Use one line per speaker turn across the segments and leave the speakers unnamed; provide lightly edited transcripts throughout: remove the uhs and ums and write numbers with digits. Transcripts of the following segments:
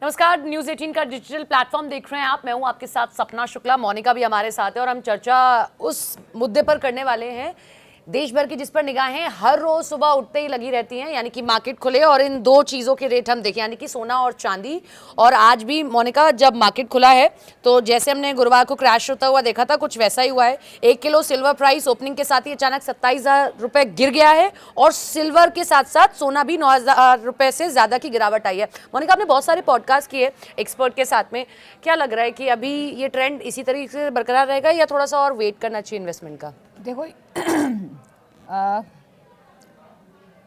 नमस्कार, न्यूज 18 का digital platform देख रहे हैं आप। मैं हूं आपके साथ सपना शुक्ला। मोनिका भी हमारे साथ है और हम चर्चा उस मुद्दे पर करने वाले हैं देश भर की जिस पर निगाहें हर रोज सुबह उठते ही लगी रहती हैं, यानी कि मार्केट खुले और इन दो चीज़ों के रेट हम देखें, यानी कि सोना और चांदी। और आज भी मोनिका जब मार्केट खुला है तो जैसे हमने गुरुवार को क्रैश होता हुआ देखा था, कुछ वैसा ही हुआ है। 1 किलो सिल्वर प्राइस ओपनिंग के साथ ही अचानक 27,000 रुपये गिर गया है और सिल्वर के साथ साथ सोना भी 9,000 रुपये से ज़्यादा की गिरावट आई है। मोनिका, आपने बहुत सारे पॉडकास्ट किए एक्सपर्ट के साथ में, क्या लग रहा है कि अभी ये ट्रेंड इसी तरीके से बरकरार रहेगा या थोड़ा सा और वेट करना चाहिए इन्वेस्टमेंट का?
देखो,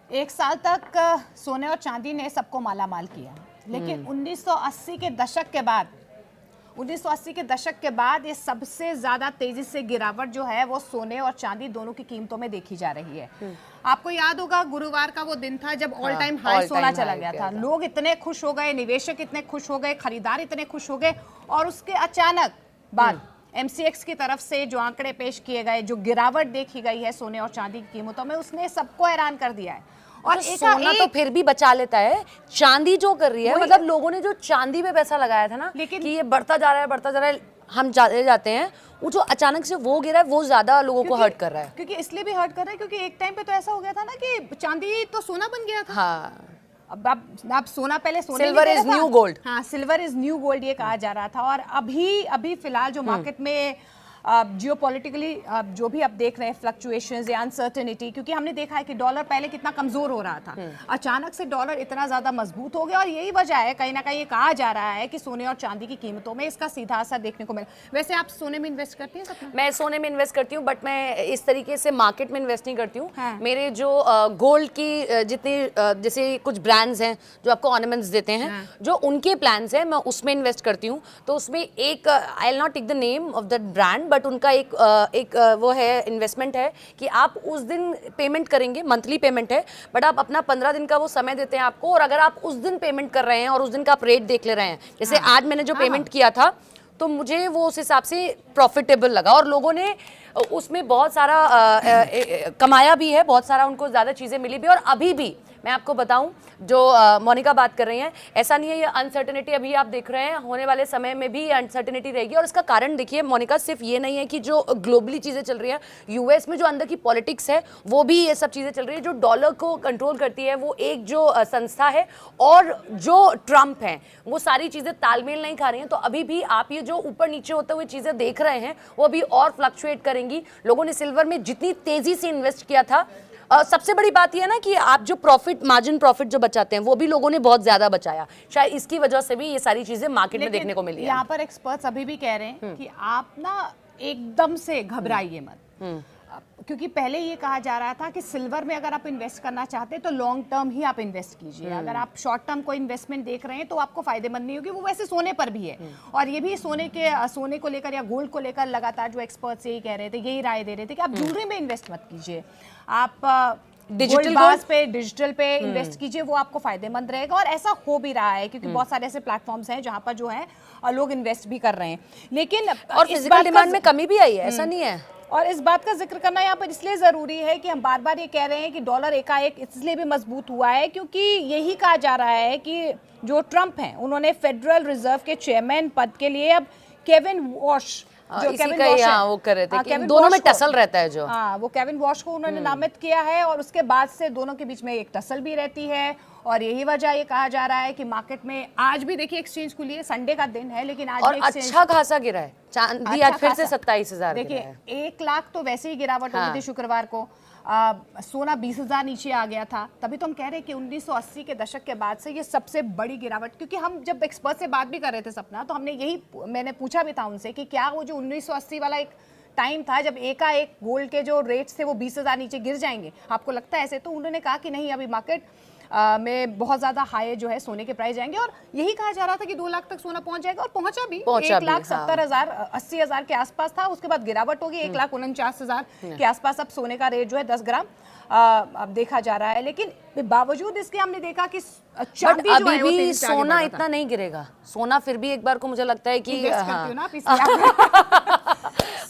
एक साल तक सोने और चांदी ने सबको मालामाल किया, लेकिन 1980 के दशक के बाद ये सबसे ज्यादा तेजी से गिरावट जो है वो सोने और चांदी दोनों की कीमतों में देखी जा रही है। आपको याद होगा गुरुवार का वो दिन था जब ऑल टाइम हाई सोना चला गया था। लोग इतने खुश हो गए, निवेशक इतने खुश हो गए, खरीदार इतने खुश हो गए, और उसके अचानक बाद MCX की तरफ से जो आंकड़े पेश किए गए, जो गिरावट देखी गई है सोने और चांदी की कीमतों में, उसने सबको हैरान कर दिया है। और
सोना तो फिर भी बचा लेता है, चांदी जो कर रही है, मतलब लोगों ने जो चांदी पे पैसा लगाया था ना, लेकिन कि ये बढ़ता जा रहा है, हम जाते हैं, वो जो अचानक से वो गिरा है वो ज्यादा लोगों को हर्ट कर रहा है।
क्योंकि इसलिए भी हर्ट कर रहा है क्योंकि एक टाइम पे तो ऐसा हो गया था ना कि चांदी तो सोना बन गया था।
हाँ,
अब सोना पहले सोने
सिल्वर इज न्यू गोल्ड।
हाँ, सिल्वर इज न्यू गोल्ड ये कहा जा रहा था। और अभी फिलहाल जो मार्केट में जियोपॉलिटिकली जो भी आप देख रहे हैं फ्लक्चुएशंस या अनसर्टेनिटी, क्योंकि हमने देखा है कि डॉलर पहले कितना कमजोर हो रहा था, अचानक से डॉलर इतना ज्यादा मजबूत हो गया, और यही वजह है कहीं ना कहीं ये कहा जा रहा है कि सोने और चांदी की कीमतों में इसका सीधा असर देखने को मिला। वैसे आप सोने में इन्वेस्ट करती हैं सपना?
मैं सोने में इन्वेस्ट करती हूँ, बट मैं इस तरीके से मार्केट में इन्वेस्ट नहीं करती हूँ।
हाँ।
मेरे जो गोल्ड की जितनी जैसे कुछ ब्रांड्स हैं जो आपको ऑर्नामेंट्स देते हैं, हाँ, जो उनके प्लान्स हैं, मैं उसमें इन्वेस्ट करती हूँ। तो उसमें एक, I will not take the name of that brand, but उनका एक वो है, इन्वेस्टमेंट है कि आप उस दिन पेमेंट करेंगे, मंथली पेमेंट है, बट आप अपना 15 दिन का वो समय देते हैं आपको, और अगर आप उस दिन पेमेंट कर रहे हैं और उस दिन का आप रेट देख ले रहे हैं, जैसे आज मैंने जो पेमेंट किया था तो मुझे वो उस हिसाब से प्रॉफिटेबल लगा, और लोगों ने उसमें बहुत सारा कमाया भी है, बहुत सारा उनको ज़्यादा चीज़ें मिली भी। और अभी भी मैं आपको बताऊं, जो मोनिका बात कर रही हैं, ऐसा नहीं है ये अनसर्टेनिटी अभी आप देख रहे हैं, होने वाले समय में भी अनसर्टेनिटी रहेगी। और इसका कारण देखिए मोनिका, सिर्फ ये नहीं है कि जो ग्लोबली चीज़ें चल रही हैं, यूएस में जो अंदर की पॉलिटिक्स है वो भी ये सब चीज़ें चल रही है, जो डॉलर को कंट्रोल करती है वो एक जो संस्था है, और जो ट्रम्प है, वो सारी चीज़ें तालमेल नहीं खा रही हैं। तो अभी भी आप ये जो ऊपर नीचे होते हुए चीज़ें देख रहे हैं वो अभी और फ्लक्चुएट करेंगी। लोगों ने सिल्वर में जितनी तेज़ी से इन्वेस्ट किया था, सबसे बड़ी बात यह है ना कि आप जो मार्जिन प्रॉफिट जो बचाते हैं वो भी लोगों ने बहुत ज्यादा बचाया, शायद इसकी वजह से भी ये सारी चीजें मार्केट में देखने को मिली है।
यहाँ पर एक्सपर्ट्स अभी भी कह रहे हैं कि आप ना एकदम से घबराइए मत, क्योंकि पहले ये कहा जा रहा था कि सिल्वर में अगर आप इन्वेस्ट करना चाहते हैं तो लॉन्ग टर्म ही आप इन्वेस्ट कीजिए। अगर आप शॉर्ट टर्म कोई इन्वेस्टमेंट देख रहे हैं तो आपको फायदेमंद नहीं होगी। वो वैसे सोने पर भी है, और ये भी सोने को लेकर या गोल्ड को लेकर लगातार जो एक्सपर्ट्स यही कह रहे थे, यही राय दे रहे थे कि आप ज्वेलरी में इन्वेस्ट मत कीजिए, आप डिजिटल पे इन्वेस्ट कीजिए, वो आपको फायदेमंद रहेगा। और ऐसा हो भी रहा है क्योंकि बहुत सारे ऐसे प्लेटफॉर्म्स हैं जहां पर जो है लोग इन्वेस्ट भी कर रहे हैं। लेकिन
और फिजिकल डिमांड में कमी भी आई है, ऐसा नहीं है।
और इस बात का जिक्र करना यहाँ पर इसलिए जरूरी है कि हम बार बार ये कह रहे हैं कि डॉलर एकाएक इसलिए भी मजबूत हुआ है क्योंकि यही कहा जा रहा है कि जो ट्रम्प हैं उन्होंने फेडरल रिजर्व के चेयरमैन पद के लिए अब केविन वॉश, जो केविन वॉश है,
वो कर रहे थे कि दोनों में टसल रहता है जो,
हाँ, वो केविन वॉश को उन्होंने नामित किया है, और उसके बाद से दोनों के बीच में एक टसल भी रहती है। और यही वजह ये कहा जा रहा है कि मार्केट में आज भी देखिए एक्सचेंज खुली है, संडे का दिन है, लेकिन आज
और अच्छा खासा गिरा है चांदी, आज फिर से 27,000।
देखिए 1 लाख तो वैसे ही गिरावट हो गई थी शुक्रवार को। सोना 20,000 नीचे आ गया था, तभी तो हम कह रहे हैं कि 1980 के दशक के बाद से ये सबसे बड़ी गिरावट। क्योंकि हम जब एक्सपर्ट से बात भी कर रहे थे सपना, तो मैंने पूछा भी था उनसे कि क्या वो जो 1980 वाला एक टाइम था जब एकाएक गोल्ड के जो रेट्स थे वो 20,000 नीचे गिर जाएंगे, आपको लगता है ऐसे? तो उन्होंने कहा कि नहीं, अभी मार्केट में बहुत ज्यादा हाई जो है सोने के प्राइस जाएंगे, और यही कहा जा रहा था कि 2 लाख तक सोना पहुंच जाएगा, और पहुंचा भी 1,70,000 80,000 के आसपास था। उसके बाद गिरावट होगी 1,49,000 के आसपास अब सोने का रेट जो है 10 ग्राम अब देखा जा रहा है। लेकिन बावजूद इसके हमने देखा कि चांदी जो है वो
अभी भी सोना इतना नहीं गिरेगा। सोना फिर भी एक बार को मुझे लगता है कि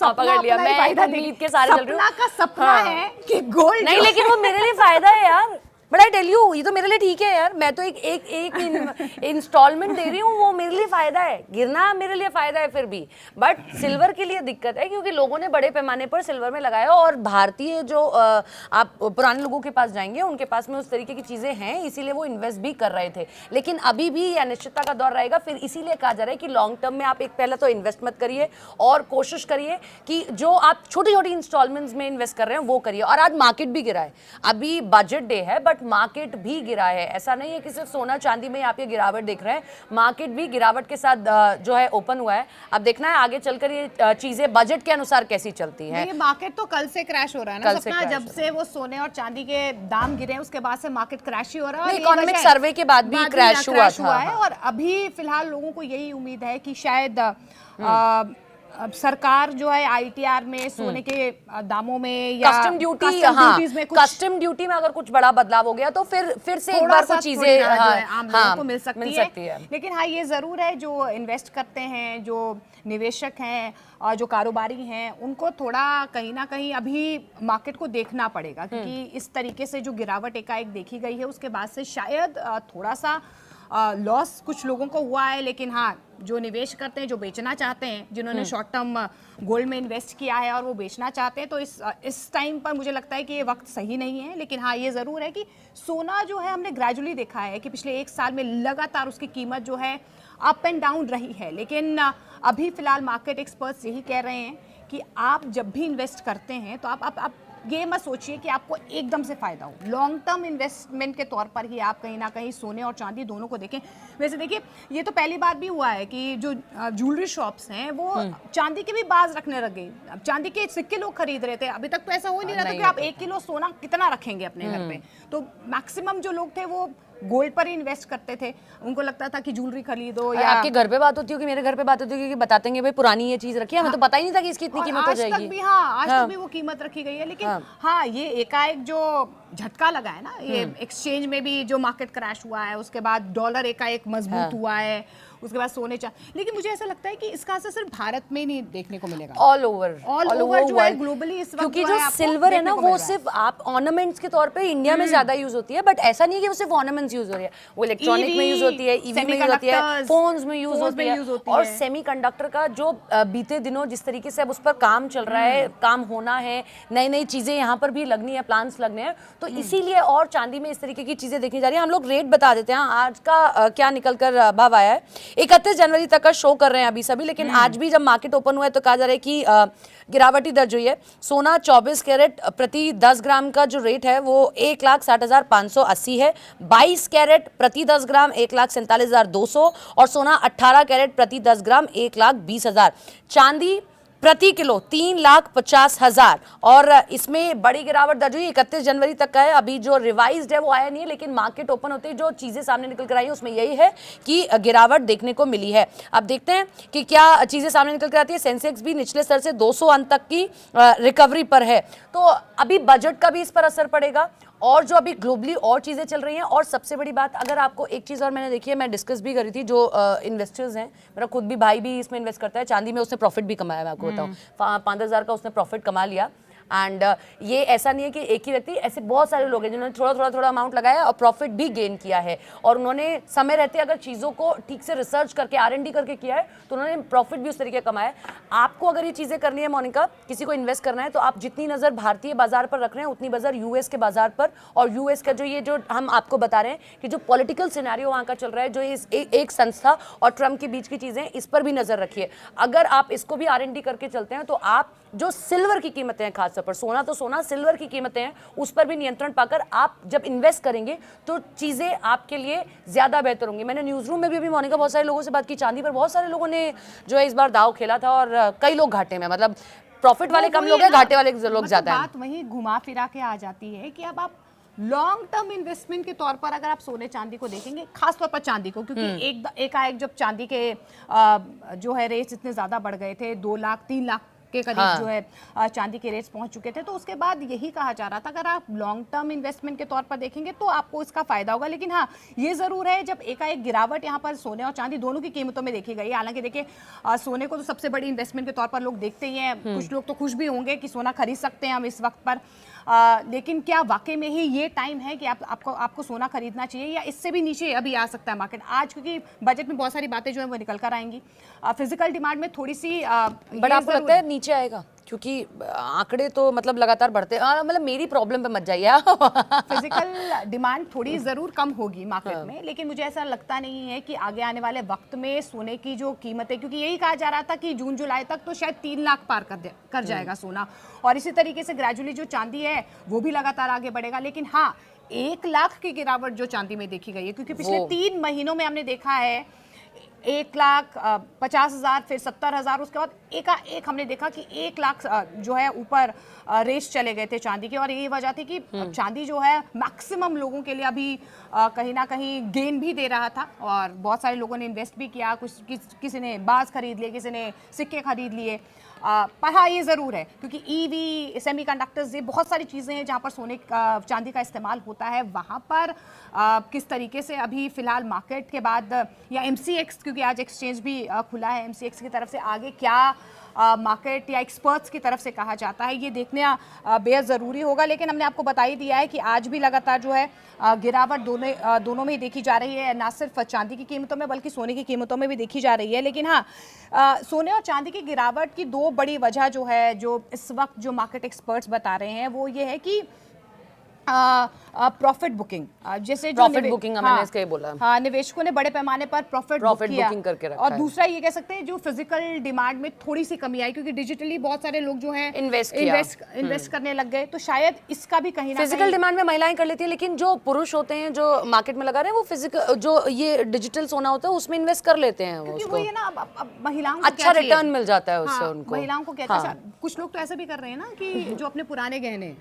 पकड़ लिया, मैं उम्मीद के सारे चल रही हूँ।
का सपना है कि गोल्ड
नहीं, लेकिन वो मेरे लिए फायदा है यार, बट आई टेल यू, ये तो मेरे लिए ठीक है यार, मैं तो एक इंस्टॉलमेंट दे रही हूँ, वो मेरे लिए फायदा है, गिरना मेरे लिए फायदा है फिर भी। बट सिल्वर के लिए दिक्कत है क्योंकि लोगों ने बड़े पैमाने पर सिल्वर में लगाया, और भारतीय जो आप पुराने लोगों के पास जाएंगे उनके पास में उस तरीके की चीजें हैं, इसीलिए वो इन्वेस्ट भी कर रहे थे। लेकिन अभी भी अनिश्चितता का दौर रहेगा, फिर इसीलिए कहा जा रहा है कि लॉन्ग टर्म में आप एक पहले तो इन्वेस्ट मत करिए, और कोशिश करिए कि जो आप छोटी छोटी इंस्टॉलमेंट्स में इन्वेस्ट कर रहे हैं वो करिए। और आज मार्केट भी गिरा है, अभी बजट डे है बट मार्केट भी गिरा है, ऐसा नहीं है कि सिर्फ सोना चांदी में आप ये गिरावट देख रहे हैं, मार्केट भी गिरावट के साथ जो है ओपन हुआ है। अब देखना है आगे चलकर ये चीजें बजट के अनुसार कैसी चलती है।
ये मार्केट तो कल से क्रैश हो रहा है ना सपना, जब से वो सोने और चांदी के दाम गिरे उसके बाद से मार्केट क्रैश ही हो रहा है।
इकोनॉमिक सर्वे के बाद भी क्रैश हुआ
है, और अभी फिलहाल लोगों को यही उम्मीद है कि शायद अब सरकार जो है आईटीआर में सोने के दामों में या
कस्टम ड्यूटी में अगर कुछ बड़ा बदलाव हो गया तो फिर से एक बार कुछ चीजें
आम लोगों को मिल सकती है। लेकिन हाँ ये जरूर है, जो इन्वेस्ट करते हैं, जो निवेशक हैं और जो कारोबारी हैं, उनको थोड़ा कहीं ना कहीं अभी मार्केट को देखना पड़ेगा, क्योंकि इस तरीके से जो गिरावट एकाएक देखी गई है उसके बाद से शायद थोड़ा सा लॉस कुछ लोगों को हुआ है। लेकिन हाँ, जो निवेश करते हैं, जो बेचना चाहते हैं, जिन्होंने शॉर्ट टर्म गोल्ड में इन्वेस्ट किया है और वो बेचना चाहते हैं, तो इस टाइम पर मुझे लगता है कि ये वक्त सही नहीं है। लेकिन हाँ ये ज़रूर है कि सोना जो है हमने ग्रेजुअली देखा है कि पिछले एक साल में लगातार उसकी कीमत जो है अप एंड डाउन रही है। लेकिन अभी फिलहाल मार्केट एक्सपर्ट्स यही कह रहे हैं कि आप जब भी इन्वेस्ट करते हैं तो आप ये मत सोचिए कि आपको एकदम से फायदा हो, लॉन्ग टर्म इन्वेस्टमेंट के तौर पर ही आप कहीं ना कहीं सोने और चांदी दोनों को देखें। वैसे देखिए, ये तो पहली बार भी हुआ है कि जो ज्वेलरी शॉप्स हैं वो चांदी के भी बाज रखने लग गई। अब चांदी के सिक्के लोग खरीद रहे थे, अभी तक तो ऐसा हो नहीं रहा था कि आप 1 किलो सोना कितना रखेंगे अपने घर पे। तो मैक्सिमम जो लोग थे वो गोल्ड पर ही इन्वेस्ट करते थे, उनको लगता था कि ज्वेलरी खरीदो। या
आपके घर पे बात होती है कि मेरे घर पे बात होती है कि बताते हैं भाई पुरानी ये चीज रखी है, हमें तो पता ही नहीं था कि इसकी इतनी कीमत हो जाएगी।
आज तक भी आज तक भी वो कीमत रखी गई है। लेकिन हाँ ये एकाएक जो झटका लगा है ना, ये एक्सचेंज में भी जो मार्केट क्रैश हुआ है, उसके बाद डॉलर एकाएक मजबूत हुआ है, उसके बाद सोने लेकिन मुझे ऐसा लगता है कि इसका असर सिर्फ भारत में ही नहीं देखने को मिलेगा,
ऑल ओवर
जो है ग्लोबली इस वक्त,
क्योंकि जो सिल्वर है ना वो सिर्फ आप ऑर्नामेंट्स के तौर पे इंडिया में ज्यादा यूज होती है, बट ऐसा नहीं है कि वो सिर्फ ऑर्नामेंट्स यूज हो रही है, वो इलेक्ट्रॉनिक में यूज होती है, ईवी में यूज होती है, फोन्स में यूज होती है। और सेमीकंडक्टर का जो बीते दिनों जिस तरीके से अब उस पर काम चल रहा है, काम होना है, नई नई चीजें यहाँ पर भी लगनी है, प्लान्स लगने हैं, तो इसीलिए और चांदी में इस तरीके की चीजें देखी जा रही है। हम लोग रेट बता देते हैं आज का क्या निकल कर भाव आया है। 31 जनवरी तक का शो कर रहे हैं अभी सभी, लेकिन आज भी जब मार्केट ओपन हुआ है तो कहा जा रहा है कि गिरावट ही दर्ज हुई है। सोना 24 कैरेट प्रति 10 ग्राम का जो रेट है वो 1,60,580 है, 22 कैरेट प्रति 10 ग्राम 1,47,200, और सोना 18 कैरेट प्रति 10 ग्राम 1,20,000, चांदी प्रति किलो 3,50,000, और इसमें बड़ी गिरावट दर्ज हुई 31 जनवरी तक का है। अभी जो रिवाइज्ड है वो आया नहीं है, लेकिन मार्केट ओपन होते ही जो चीजें सामने निकल कर आई है उसमें यही है कि गिरावट देखने को मिली है। अब देखते हैं कि क्या चीजें सामने निकल कर आती है। सेंसेक्स भी निचले स्तर से 200 अंक तक की रिकवरी पर है, तो अभी बजट का भी इस पर असर पड़ेगा, और जो अभी ग्लोबली और चीजें चल रही हैं। और सबसे बड़ी बात, अगर आपको एक चीज और मैंने देखी है, मैं डिस्कस भी करी थी, जो इन्वेस्टर्स हैं, मेरा खुद भी भाई भी इसमें इन्वेस्ट करता है, चांदी में उसने प्रॉफिट भी कमाया, मैं आपको बताऊं 5,000 का उसने प्रॉफिट कमा लिया। एंड ये ऐसा नहीं है कि एक ही व्यक्ति, ऐसे बहुत सारे लोग हैं जिन्होंने थोड़ा अमाउंट लगाया और प्रॉफिट भी गेन किया है, और उन्होंने समय रहते अगर चीज़ों को ठीक से रिसर्च करके R&D करके किया है तो उन्होंने प्रॉफिट भी उस तरीके कमाया है। आपको अगर ये चीज़ें करनी है मोनिका, किसी को इन्वेस्ट करना है, तो आप जितनी नज़र भारतीय बाजार पर रख रहे हैं उतनी नज़र यूएस के बाजार पर, और यूएस का जो हम आपको बता रहे हैं कि जो पॉलिटिकल सिनेरियो वहाँ का चल रहा है, जो इस एक संस्था और ट्रम्प के बीच की चीज़ें, इस पर भी नज़र रखिए। अगर आप इसको भी R&D करके चलते हैं तो आप जो सिल्वर की कीमतें हैं, खासतौर पर सोना तो सोना, सिल्वर की कीमतें हैं, उस पर भी नियंत्रण पाकर आप जब इन्वेस्ट करेंगे तो चीज़ें आपके लिए ज़्यादा बेहतर होंगी। मैंने न्यूज़ रूम में भी अभी मोनिका बहुत सारे लोगों से बात की, चांदी पर बहुत सारे लोगों ने जो है इस बार दाव खेला था, और कई लोग घाटे में, मतलब प्रॉफिट वाले कम लोग हैं, घाटे वाले लोग ज़्यादा हैं।
बात वही घुमा फिरा के आ जाती है कि अब आप लॉन्ग टर्म इन्वेस्टमेंट के तौर पर अगर आप सोने चांदी को देखेंगे, खासतौर पर चांदी को, क्योंकि एकाएक जब चांदी के जो है रेट्स इतने ज़्यादा बढ़ गए थे, 2 लाख 3 लाख के करीब
हाँ।
जो है चांदी के रेट्स पहुंच चुके थे। तो उसके बाद यही कहा जा रहा था अगर आप लॉन्ग टर्म इन्वेस्टमेंट के तौर पर देखेंगे तो आपको इसका फायदा होगा। लेकिन हाँ, ये जरूर है जब एकाएक गिरावट यहाँ पर सोने और चांदी दोनों की कीमतों में देखी गई। हालांकि देखिए सोने को तो सबसे बड़ी इन्वेस्टमेंट के तौर पर लोग देखते ही हैं, कुछ लोग तो खुश भी होंगे कि सोना खरीद सकते हैं हम इस वक्त पर। लेकिन क्या वाकई में ही ये टाइम है कि आपको सोना खरीदना चाहिए, या इससे भी नीचे अभी आ सकता है मार्केट आज? क्योंकि बजट में बहुत सारी बातें जो है वो निकल कर आएंगी। फिजिकल डिमांड में थोड़ी सी
बट आपको लगता है नीचे आएगा? क्योंकि आंकड़े तो मतलब लगातार बढ़ते मतलब मेरी प्रॉब्लम पे मत जाइए।
फिजिकल डिमांड थोड़ी जरूर कम होगी मार्केट में, लेकिन मुझे ऐसा लगता नहीं है कि आगे आने वाले वक्त में सोने की जो कीमत है, क्योंकि यही कहा जा रहा था कि जून जुलाई तक तो शायद 3 लाख पार कर जाएगा सोना, और इसी तरीके से ग्रेजुअली जो चांदी है वो भी लगातार आगे बढ़ेगा। लेकिन हाँ, 1 लाख की गिरावट जो चांदी में देखी गई है, क्योंकि पिछले 3 महीनों में हमने देखा है 1,50,000 फिर 70,000, उसके बाद एक हमने देखा कि 1 लाख जो है ऊपर रेस चले गए थे चांदी के। और यही वजह थी कि चांदी जो है मैक्सिमम लोगों के लिए अभी कहीं ना कहीं गेन भी दे रहा था, और बहुत सारे लोगों ने इन्वेस्ट भी किया। किसी ने बाज खरीद लिए, किसी ने सिक्के खरीद लिए। पर हाँ, ये ज़रूर है क्योंकि ईवी, सेमीकंडक्टर्स, ये बहुत सारी चीज़ें हैं जहाँ पर सोने चांदी का इस्तेमाल होता है। वहाँ पर किस तरीके से अभी फ़िलहाल मार्केट के बाद, या MCX, क्योंकि आज एक्सचेंज भी खुला है, MCX की तरफ से आगे क्या मार्केट या एक्सपर्ट्स की तरफ से कहा जाता है, ये देखना बेहद ज़रूरी होगा। लेकिन हमने आपको बता ही दिया है कि आज भी लगातार जो है गिरावट दोनों में ही देखी जा रही है, ना सिर्फ चांदी की कीमतों में बल्कि सोने की कीमतों में भी देखी जा रही है। लेकिन हाँ, सोने और चांदी की गिरावट की 2 बड़ी वजह जो है, जो इस वक्त जो मार्केट एक्सपर्ट्स बता रहे हैं, वो ये है कि प्रॉफिट बुकिंग, जैसे जो
प्रॉफिट बुकिंग मैंने इसका ही बोला।
हाँ, निवेशकों ने बड़े पैमाने पर प्रॉफिट
बुकिंग करके रखा
और
है।
दूसरा ये कह सकते हैं जो फिजिकल डिमांड में थोड़ी सी कमी आई, क्योंकि डिजिटली बहुत सारे लोग जो है इन्वेस्ट करने लग गए, तो शायद इसका भी कहीं ना कहीं
फिजिकल डिमांड में महिलाएं कर लेती हैं, लेकिन जो पुरुष होते हैं जो मार्केट में लगा रहे हैं वो फिजिकल जो ये डिजिटल सोना होता है उसमें इन्वेस्ट कर लेते हैं।
क्योंकि वो ये ना अब महिलाओं को
अच्छा रिटर्न मिल जाता है उससे उनको।
महिलाओं को क्या अच्छा, कुछ लोग तो ऐसा भी कर रहे हैं ना कि जो अपने पुराने गहने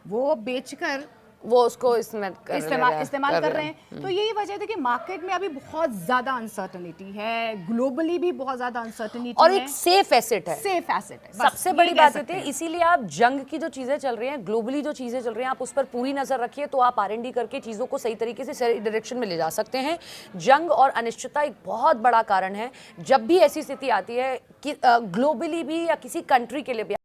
वो बेचकर
वो उसको इस्तेमाल
कर रहे हैं। तो यही वजह थी कि मार्केट में अभी बहुत ज्यादा अनसर्टेनिटी है, ग्लोबली भी बहुत ज्यादा अनसर्टेनिटी
और
है,
एक सेफ एसेट है। सबसे बड़ी बात होती है, इसीलिए आप जंग की जो चीजें चल रही हैं, ग्लोबली जो चीजें चल रही हैं, आप उस पर पूरी नजर रखिए तो आप R&D करके चीजों को सही तरीके से सही डायरेक्शन में ले जा सकते हैं। जंग और अनिश्चितता एक बहुत बड़ा कारण है। जब भी ऐसी स्थिति आती है कि ग्लोबली भी या किसी कंट्री के लिए भी